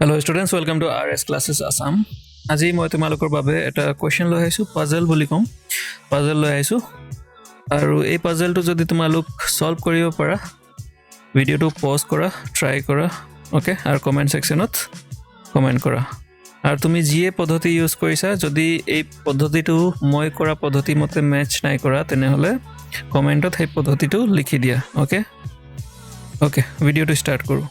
Hello students, welcome to RS Classes Assam. আজি মই তোমালোকৰ বাবে এটা কোৱেশ্চন লৈ আহিছো পাজল বুলি কম পাজল লৈ আহিছো আৰু এই পাজলটো যদি তোমালোক সলভ কৰিব পাৰা ভিডিওটো পজ কৰা ট্ৰাই কৰা ওকে আৰু কমেন্ট সেকশনত কমেন্ট কৰা আৰু তুমি জিএ পদ্ধতি ইউজ কৰিছা যদি এই পদ্ধতিটো মই কৰা পদ্ধতি মতে ম্যাচ নাই কৰা তেনেহলে কমেন্টত এই পদ্ধতিটো লিখি দিয়া ওকে ওকে ভিডিওটো স্টাৰ্ট কৰো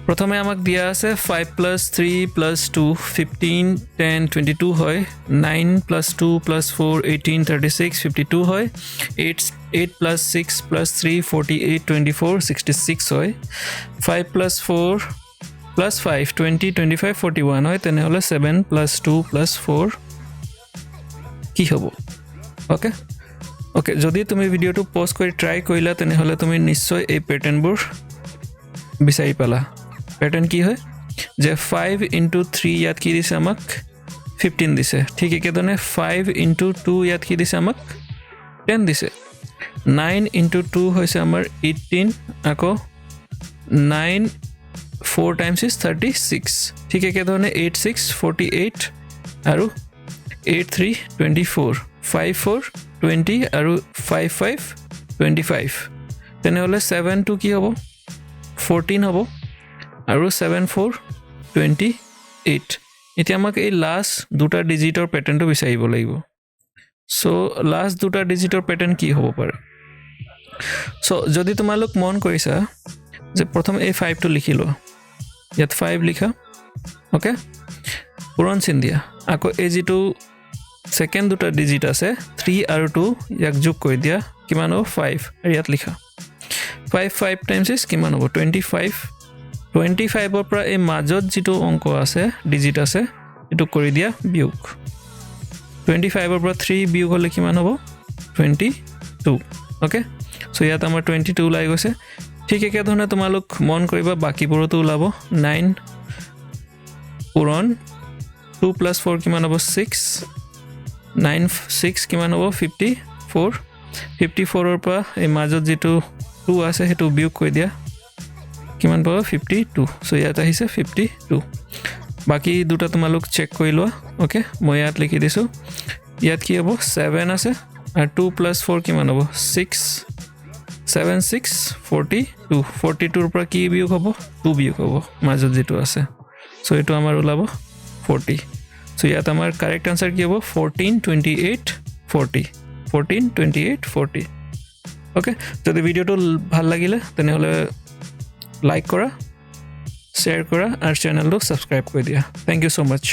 প্রথমে আমাক দিয়া আছে 5 plus 3 plus 2 15 10 22 হয় 9 plus 2 plus 4 18 36 52 হয় 8 plus 6 plus 3 48 24 66 হয় 5 plus 4 plus 5 20 25 41 হয় তেনেহলে 7 plus 2 plus 4 কি হ'ব ওকে ওকে যদি তুমি ভিডিওটো পজ কৰি ট্ৰাই কৰিলা তেনেহলে তুমি নিশ্চয় এই প্যাটাৰ্নবোৰ বিচাৰি পালা প্যাটাৰ্ন কি হয় যে 5 into 3 ইয়াত কি দিছে আমাক 15 দিছে ঠিক একেদৰে 5 into 2 ইয়াত কি দিছে আমাক 10 দিছে 9 into 2 হৈছে আমাৰ 18 আকৌ 9 4 times is 36 ঠিক একেদৰে 8 6 48 আৰু 8 3 24 5 4 20 আৰু 5 5 25 তেনেহলে 7 to কি হ'ব 14 হ'ব আৰু 7 4 28 এতিয়া আমাক এই লাস্ট দুটা ডিজিটৰ প্যাটাৰ্নটো বিচাৰিব লাগিব সো লাস্ট দুটা ডিজিটৰ প্যাটাৰ্ন কি হ'ব পাৰে সো যদি তোমালোক মন কৰিছা যে প্ৰথম এই 5 টো লিখি লো ইয়াত 5 লিখা ওকে পুৰণ চিন দিয়া আকৌ এই যেটো সেকেন্ড দুটা ডিজিট আছে 3 আৰু 2 ইয়াক যোগ কৰি দিয়া কিমান হ'ব 5 আৰু ইয়াত লিখা 5 5 times is কিমান হ'ব 25 25 ৰ পৰা এই মাজত যেটো অংক আছে ডিজিট আছে এটো কৰি দিয়া বিয়োগ 25 ৰ পৰা 3 বিয়োগ হলে কিমান হ'ব 22 ওকে সো ইয়াত আমাৰ 22 লাই গৈছে ঠিক একে ধৰণে তোমালোক মন কৰিবা বাকিবোৰটো ওলাব 9 পুৰণ 2 plus 4 কিমান হ'ব 6 9 6 কিমান হ'ব 54 54 ৰ পৰা এই মাজত যেটো 2 আছে হেতু বিয়োগ কৰি দিয়া কিমান পাব 52 সো ইয়াত আহিছে 52 বাকি দুটা তোমালোক চেক কৰি লোৱা ওকে মই ইয়াত লিখি দিছো ইয়াত কি হ'ব 7 আছে আৰু 2 plus 4 কিমান হ'ব 6 7 6 42 42 ৰ পৰা কি বিয়োগ হ'ব 2 বিয়োগ হ'ব মাজত যেটো আছে সো এটো আমাৰ ওলাব 40 সো ইয়াত আমাৰ কারেক্ট আনসার কি হ'ব 14 28 40 14 28 40 ওকে যদি ভিডিওটো ভাল লাগিলে তেনেহলে লাইক কৰা শেয়াৰ কৰা আৰু চ্যানেলটো সাবস্ক্ৰাইব কৰি দিয়া থ্যাংক ইউ সো মাচ